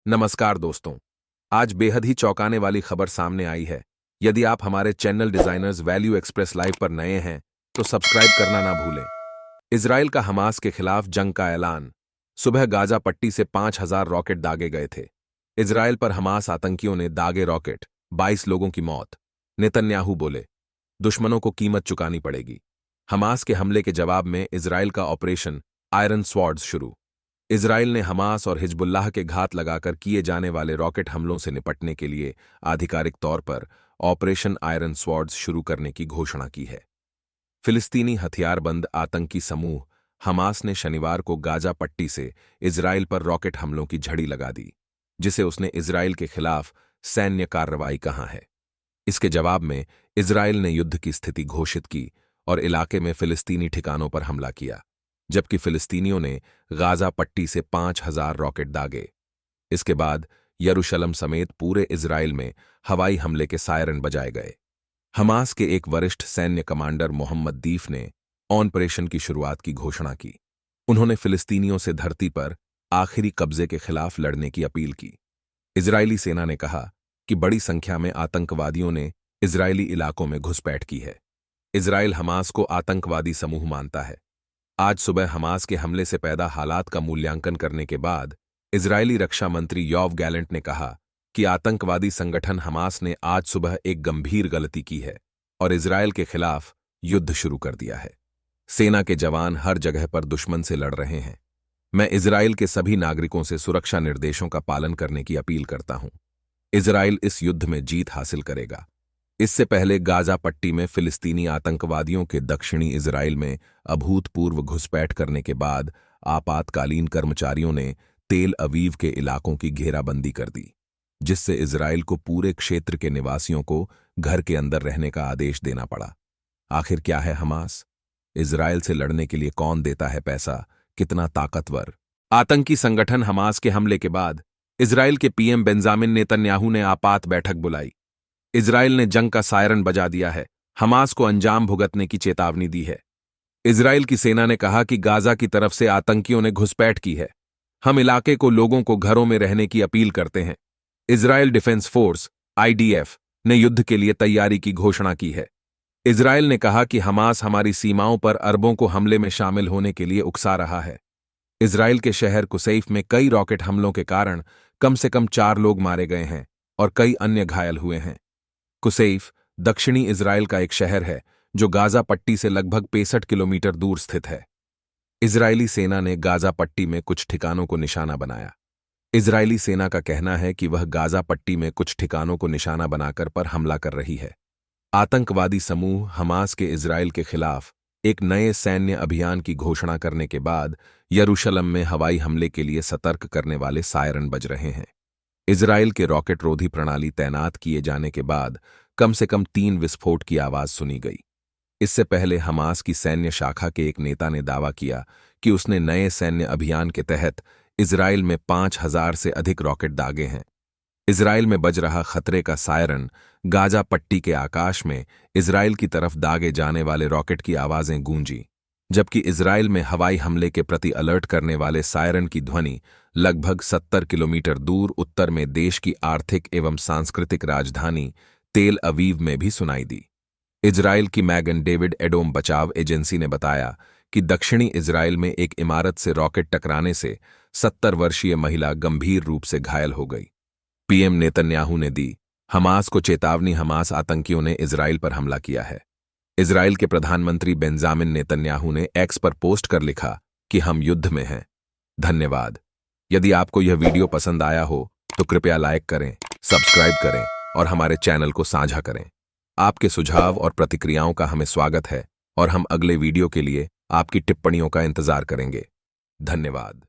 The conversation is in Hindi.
नमस्कार दोस्तों। आज बेहद ही चौंकाने वाली खबर सामने आई है। यदि आप हमारे channel designers value express live पर नए हैं तो सब्सक्राइब करना ना भूलें। इजराइल का हमास के खिलाफ जंग का ऐलान। सुबह गाजा पट्टी से 5,000 रॉकेट दागे गए थे। इजराइल पर हमास आतंकियों ने दागे रॉकेट, 22 लोगों की मौत। नेतन्याहू बोले, दुश्मनों को कीमत चुकानी पड़ेगी। हमास के हमले के जवाब में इजराइल का ऑपरेशन आयरन स्वॉर्ड्स शुरू। इजराइल ने हमास और हिजबुल्लाह के घात लगाकर किए जाने वाले रॉकेट हमलों से निपटने के लिए आधिकारिक तौर पर ऑपरेशन आयरन स्वॉर्ड्स शुरू करने की घोषणा की है। फिलिस्तीनी हथियारबंद आतंकी समूह हमास ने शनिवार को गाजा पट्टी से इजराइल पर रॉकेट हमलों की झड़ी लगा दी, जिसे उसने इजराइल के खिलाफ सैन्य कार्रवाई कहा है। इसके जवाब में इजराइल ने युद्ध की स्थिति घोषित की और इलाके में फिलिस्तीनी ठिकानों पर हमला किया, जबकि फिलिस्तीनियों ने गाजा पट्टी से 5,000 रॉकेट दागे। इसके बाद यरूशलम समेत पूरे इजराइल में हवाई हमले के सायरन बजाए गए। हमास के एक वरिष्ठ सैन्य कमांडर मोहम्मद दीफ ने ऑपरेशन की शुरुआत की घोषणा की। उन्होंने फिलिस्तीनियों से धरती पर आखिरी कब्जे के खिलाफ लड़ने की अपील की। इजरायली सेना ने कहा कि बड़ी संख्या में आतंकवादियों ने इजरायली इलाकों में घुसपैठ की है। इजराइल हमास को आतंकवादी समूह मानता है। आज सुबह हमास के हमले से पैदा हालात का मूल्यांकन करने के बाद इजरायली रक्षा मंत्री योव गैलेंट ने कहा कि आतंकवादी संगठन हमास ने आज सुबह एक गंभीर गलती की है और इजरायल के खिलाफ युद्ध शुरू कर दिया है। सेना के जवान हर जगह पर दुश्मन से लड़ रहे हैं। मैं इजरायल के सभी नागरिकों से सुरक्षा निर्देशों का पालन करने की अपील करता हूं। इजरायल इस युद्ध में जीत हासिल करेगा। इससे पहले गाजा पट्टी में फिलिस्तीनी आतंकवादियों के दक्षिणी इजराइल में अभूतपूर्व घुसपैठ करने के बाद आपातकालीन कर्मचारियों ने तेल अवीव के इलाकों की घेराबंदी कर दी, जिससे इजराइल को पूरे क्षेत्र के निवासियों को घर के अंदर रहने का आदेश देना पड़ा। आखिर क्या है हमास? इजराइल से लड़ने के लिए कौन देता है पैसा? कितना ताकतवर? आतंकी संगठन हमास के हमले के बाद इजराइल के पीएम बेंजामिन नेतन्याहू ने आपात बैठक बुलाई। इजराइल ने जंग का सायरन बजा दिया है, हमास को अंजाम भुगतने की चेतावनी दी है। इजराइल की सेना ने कहा कि गाजा की तरफ से आतंकियों ने घुसपैठ की है। हम इलाके को लोगों को घरों में रहने की अपील करते हैं। इजराइल डिफेंस फोर्स (IDF) ने युद्ध के लिए तैयारी की घोषणा की है। इजराइल ने कहा कि हमास हमारी सीमाओं पर अरबों को हमले में शामिल होने के लिए उकसा रहा है। इजराइल के शहर कुसैफ में कई रॉकेट हमलों के कारण कम से कम 4 लोग मारे गए हैं और कई अन्य घायल हुए हैं। कुसैफ दक्षिणी इजराइल का एक शहर है जो गाजा पट्टी से लगभग 65 किलोमीटर दूर स्थित है। इजरायली सेना ने गाजा पट्टी में कुछ ठिकानों को निशाना बनाया। इजरायली सेना का कहना है कि वह गाजा पट्टी में कुछ ठिकानों को निशाना बनाकर पर हमला कर रही है। आतंकवादी समूह हमास के इजराइल के खिलाफ एक नए सैन्य अभियान की घोषणा करने के बाद यरूशलम में हवाई हमले के लिए सतर्क करने वाले सायरन बज रहे हैं। इजराइल के रॉकेट रोधी प्रणाली तैनात किए जाने के बाद कम से कम 3 विस्फोट की आवाज सुनी गई। इससे पहले हमास की सैन्य शाखा के एक नेता ने दावा किया कि उसने नए सैन्य अभियान के तहत इजराइल में 5,000 से अधिक रॉकेट दागे हैं। इजराइल में बज रहा खतरे का सायरन गाजा पट्टी के आकाश में इजराइल की तरफ दागे जाने वाले रॉकेट की आवाजें गूंजी, जबकि इजराइल में हवाई हमले के प्रति अलर्ट करने वाले सायरन की ध्वनि लगभग 70 किलोमीटर दूर उत्तर में देश की आर्थिक एवं सांस्कृतिक राजधानी तेल अवीव में भी सुनाई दी। इजराइल की मैगन डेविड एडोम बचाव एजेंसी ने बताया कि दक्षिणी इजराइल में एक इमारत से रॉकेट टकराने से 70 वर्षीय महिला गंभीर रूप से घायल हो गई। पीएम नेतन्याहू ने दी हमास को चेतावनी। हमास आतंकियों ने इजराइल पर हमला किया है। इजराइल के प्रधानमंत्री बेंजामिन नेतन्याहू ने एक्स पर पोस्ट कर लिखा कि हम युद्ध में हैं। धन्यवाद। यदि आपको यह वीडियो पसंद आया हो तो कृपया लाइक करें, सब्सक्राइब करें और हमारे चैनल को साझा करें। आपके सुझाव और प्रतिक्रियाओं का हमें स्वागत है और हम अगले वीडियो के लिए आपकी टिप्पणियों का इंतजार करेंगे। धन्यवाद।